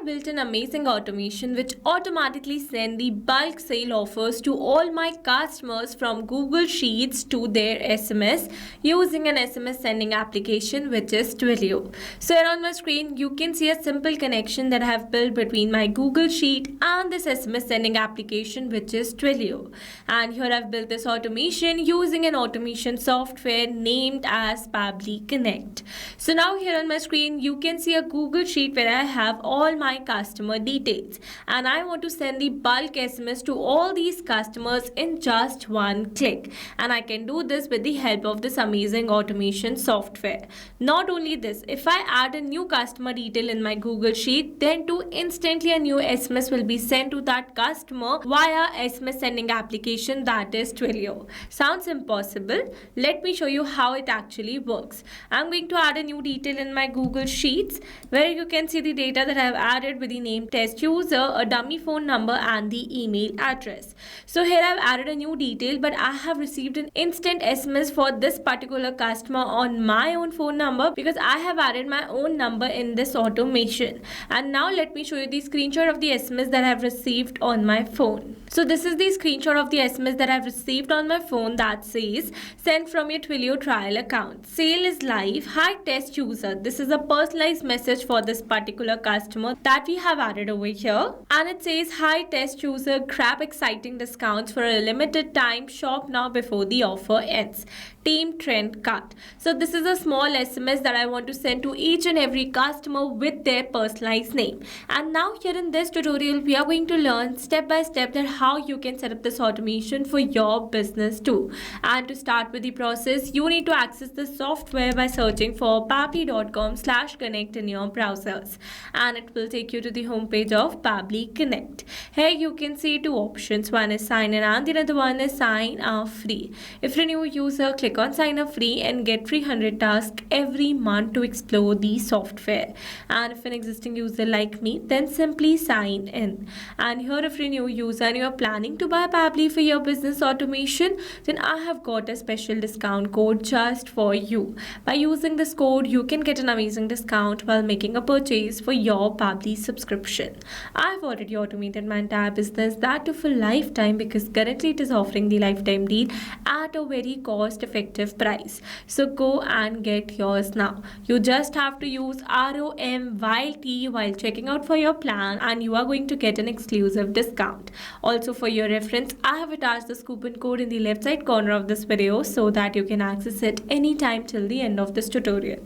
built an amazing automation which automatically send the bulk sale offers to all my customers from Google Sheets to their SMS using an SMS sending application which is Twilio. So here on my screen you can see a simple connection that I have built between my Google Sheet and this SMS sending application which is Twilio. And here I've built this automation using an automation software named as Pabbly Connect. So now here on my screen you can see a Google Sheet where I have all my customer details and I want to send the bulk SMS to all these customers in just one click, and I can do this with the help of this amazing automation software. Not only this, if I add a new customer detail in my Google Sheet, then too instantly a new SMS will be sent to that customer via SMS sending application that is Twilio. Sounds impossible? Let me show you how it actually works. I'm going to add a new detail in my Google Sheets where you can see the data that I have added with the name test user, a dummy phone number and the email address. So here I've added a new detail, but I have received an instant SMS for this particular customer on my own phone number because I have added my own number in this automation. And now let me show you the screenshot of the SMS that I have received on my phone. So this is the screenshot of the SMS that I've received on my phone that says sent from your Twilio trial account. Sale is live. Hi test user. This is a personalized message for this particular customer that we have added over here, and it says hi test user, grab exciting discounts for a limited time, shop now before the offer ends. Team trend cut. So this is a small SMS that I want to send to each and every customer with their personalized name. And now here in this tutorial we are going to learn step by step that how you can set up this automation for your business too. And to start with the process, you need to access the software by searching for pabbly.com/connect in your browsers, and it will take you to the homepage of Pabbly Connect. Here you can see two options. One is sign in and the other one is sign up free. If you're a new user, click on sign up free and get 300 tasks every month to explore the software. And if an existing user like me, then simply sign in. And here if you're a new user and you're planning to buy Pabbly for your business automation, then I have got a special discount code just for you. By using this code, you can get an amazing discount while making a purchase for your Pabbly subscription. I've already automated my entire business, that too for lifetime, because currently it is offering the lifetime deal at a very cost-effective price. So go and get yours now. You just have to use ROMYT while checking out for your plan, and you are going to get an exclusive discount. Also for your reference, I have attached this coupon code in the left side corner of this video so that you can access it anytime till the end of this tutorial.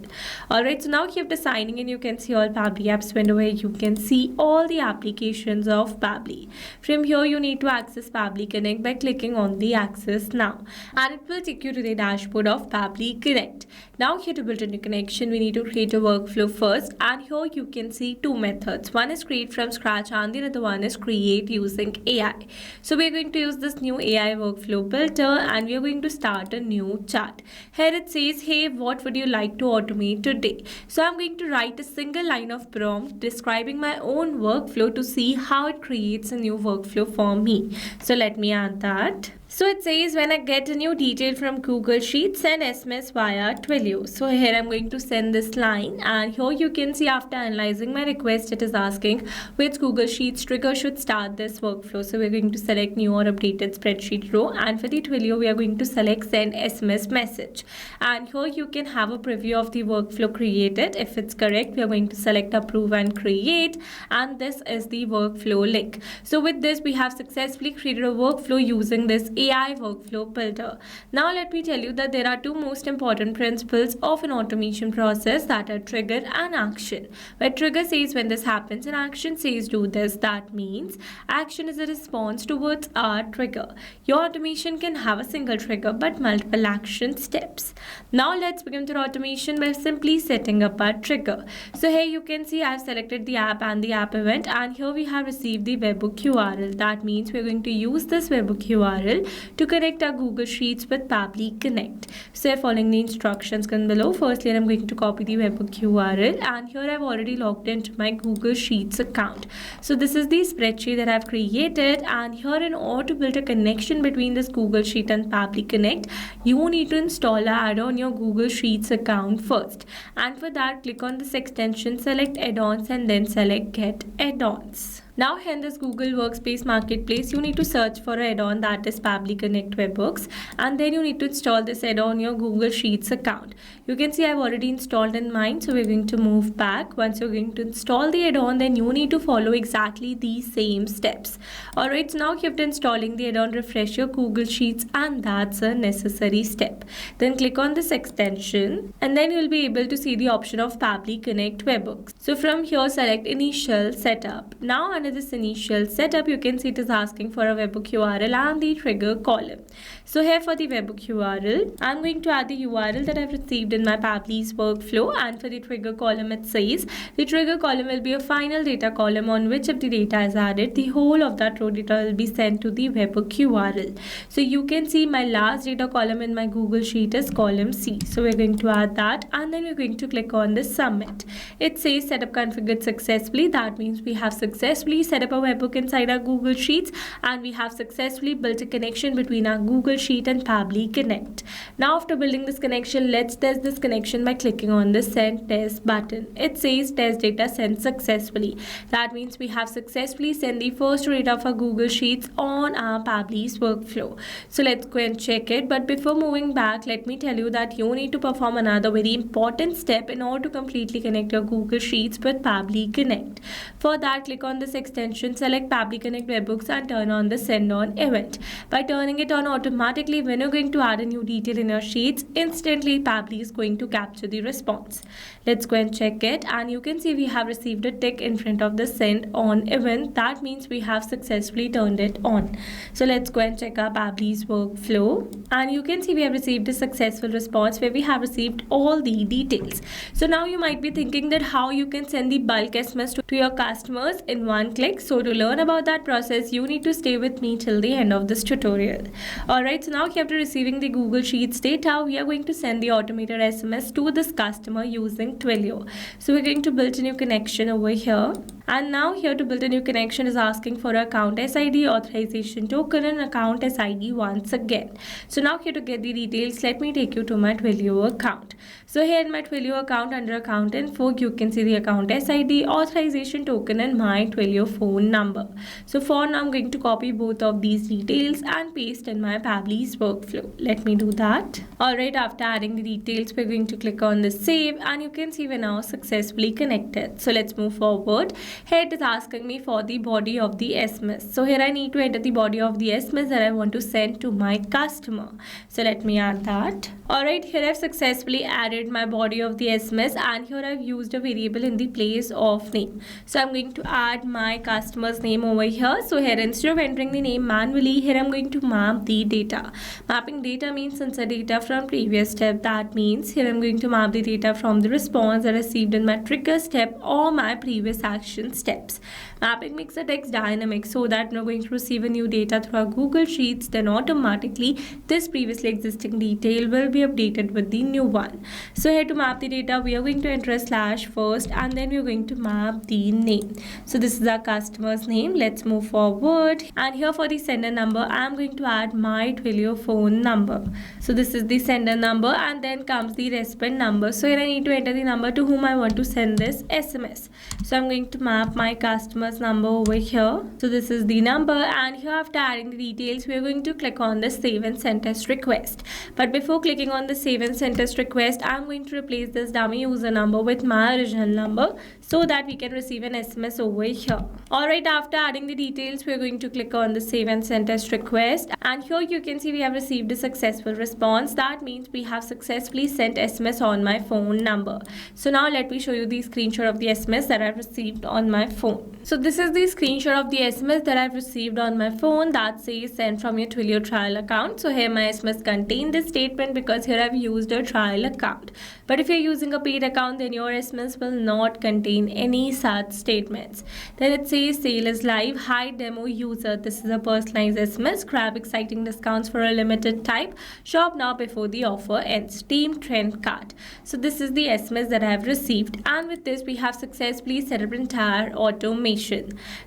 Alright, so now here after signing in, you can see all Pabbly apps window where you can see all the applications of Pabbly. From here you need to access Pabbly Connect by clicking on the access now, and it will take you to the dashboard of Pabbly Connect. Now here to build a new connection, we need to create a workflow first, and here you can see two methods. One is create from scratch and the other one is create using AI. So we are going to use this new AI workflow builder and we are going to start a new chat. Here it says, hey, what would you like to automate today? So I'm going to write a single line of prompt describing my own workflow to see how it creates a new workflow for me. So let me add that. So it says when I get a new detail from Google Sheets, send SMS via Twilio. So here I'm going to send this line, and here you can see after analyzing my request, it is asking which Google Sheets trigger should start this workflow. So we're going to select new or updated spreadsheet row, and for the Twilio we are going to select send SMS message. And here you can have a preview of the workflow created. If it's correct, we are going to select approve and create, and this is the workflow link. So with this we have successfully created a workflow using this AI workflow builder. Now let me tell you that there are two most important principles of an automation process, that are trigger and action. Where trigger says when this happens and action says do this, that means action is a response towards our trigger. Your automation can have a single trigger but multiple action steps. Now let's begin with automation by simply setting up our trigger. So here you can see I've selected the app and the app event, and here we have received the webhook URL. That means we're going to use this webhook URL to connect our Google Sheets with Pabbly Connect. So following the instructions given below, firstly I'm going to copy the webhook URL, and here I've already logged into my Google Sheets account. So this is the spreadsheet that I've created, and here in order to build a connection between this Google Sheet and Pabbly Connect, you need to install an add-on on your Google Sheets account first. And for that, click on this extension, select add-ons, and then select get add-ons. Now here in this Google Workspace Marketplace, you need to search for an add-on that is Pabbly Connect Webhooks, and then you need to install this add-on on your Google Sheets account. You can see I've already installed in mine, so we're going to move back. Once you're going to install the add-on, then you need to follow exactly these same steps. Alright, so now after installing the add-on, refresh your Google Sheets, and that's a necessary step. Then click on this extension, and then you'll be able to see the option of Pabbly Connect Webhooks. So from here, select Initial Setup. Now under this initial setup, you can see it is asking for a webhook URL and the trigger column. So here for the webhook URL, I'm going to add the URL that I've received in my Pabbly's workflow, and for the trigger column, it says the trigger column will be a final data column on which if the data is added, the whole of that row data will be sent to the webhook URL. So you can see my last data column in my Google Sheet is column C. So we're going to add that, and then we're going to click on the submit. It says setup configured successfully. That means we have successfully set up a webhook inside our Google Sheets, and we have successfully built a connection between our Google Sheet and Pabbly Connect. Now after building this connection, let's test this connection by clicking on the send test button. It says test data sent successfully. That means we have successfully sent the first data of our Google Sheets on our Pabbly's workflow. So let's go and check it. But before moving back, let me tell you that you need to perform another very important step in order to completely connect your Google Sheets with Pabbly Connect. For that, click on this extension, select Pabbly Connect Webhooks, and turn on the send on event. By turning it on automatically, when you're going to add a new detail in your sheets, instantly Pabbly is going to capture the response. Let's go and check it, and you can see we have received a tick in front of the send on event. That means we have successfully turned it on. So let's go and check our Pabbly's workflow, and you can see we have received a successful response where we have received all the details. So now you might be thinking that how you can send the bulk SMS to your customers in one click. So to learn about that process, you need to stay with me till the end of this tutorial. Alright, so now after receiving the Google Sheets data, we are going to send the automated SMS to this customer using Twilio. So we're going to build a new connection over here. And now here to build a new connection is asking for account SID, authorization token, and account SID once again. So now here to get the details, let me take you to my Twilio account. So here in my Twilio account, under account info, you can see the account SID, authorization token, and my Twilio phone number. So for now, I'm going to copy both of these details and paste in my Pabbly's workflow. Let me do that. Alright, after adding the details, we're going to click on the save, and you can see we're now successfully connected. So let's move forward. Here it is asking me for the body of the SMS. So here I need to enter the body of the SMS that I want to send to my customer. So let me add that. Alright, here I've successfully added my body of the SMS, and here I've used a variable in the place of name. So I'm going to add my customer's name over here. So here instead of entering the name manually, here I'm going to map the data. Mapping data means insert data from previous step. That means here I'm going to map the data from the response I received in my trigger step or my previous action steps. Mapping makes the text dynamic so that we're going to receive a new data through our Google Sheets, then automatically this previously existing detail will be updated with the new one. So here to map the data, we are going to enter a slash first, and then we're going to map the name. So this is our customer's name. Let's move forward, and here for the sender number, I'm going to add my Twilio phone number. So this is the sender number, and then comes the recipient number. So here I need to enter the number to whom I want to send this SMS. So I'm going to map my customer's number over here. So this is the number, and here after adding the details, we are going to click on the save and send test request. But before clicking on the save and send test request, I'm going to replace this dummy user number with my original number so that we can receive an SMS over here. Alright, after adding the details, we're going to click on the save and send test request, and here you can see we have received a successful response. That means we have successfully sent SMS on my phone number. So now let me show you the screenshot of the SMS that I've received on on my phone. So this is the screenshot of the SMS that I've received on my phone that says send from your Twilio trial account. So here my SMS contain this statement because here I've used a trial account. But if you're using a paid account, then your SMS will not contain any such statements. Then it says sale is live, hi demo user. This is a personalized SMS. Grab exciting discounts for a limited time. Shop now before the offer ends. Team Trend Card. So this is the SMS that I have received, and with this we have successfully set up entire automation.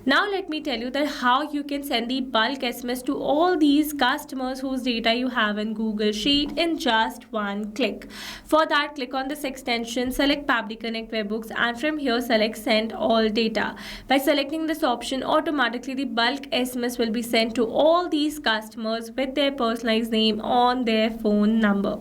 Now let me tell you that how you can send the bulk SMS to all these customers whose data you have in Google Sheet in just one click. For that, click on this extension, select Pabbly Connect Webhooks, and from here select send all data. By selecting this option, automatically the bulk SMS will be sent to all these customers with their personalized name on their phone number.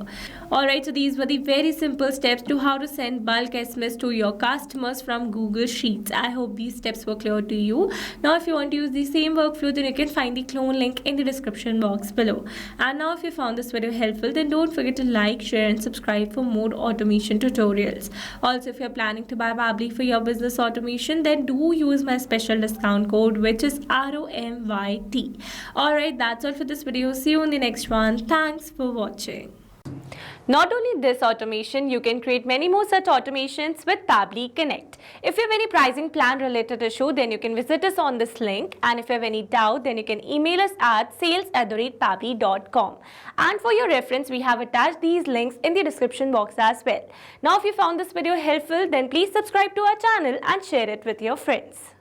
Alright, so these were the very simple steps to how to send bulk SMS to your customers from Google Sheets. I hope these steps were clear to you. Now if you want to use the same workflow, then you can find the clone link in the description box below. And now if you found this video helpful, then don't forget to like, share and subscribe for more automation tutorials. Also, if you're planning to buy Pabbly for your business automation, then do use my special discount code, which is ROMYT. Alright, that's all for this video. See you in the next one. Thanks for watching. Not only this automation, you can create many more such automations with Pabbly Connect. If you have any pricing plan related issue, then you can visit us on this link. And if you have any doubt, then you can email us at sales@pabbly.com. And for your reference, we have attached these links in the description box as well. Now, if you found this video helpful, then please subscribe to our channel and share it with your friends.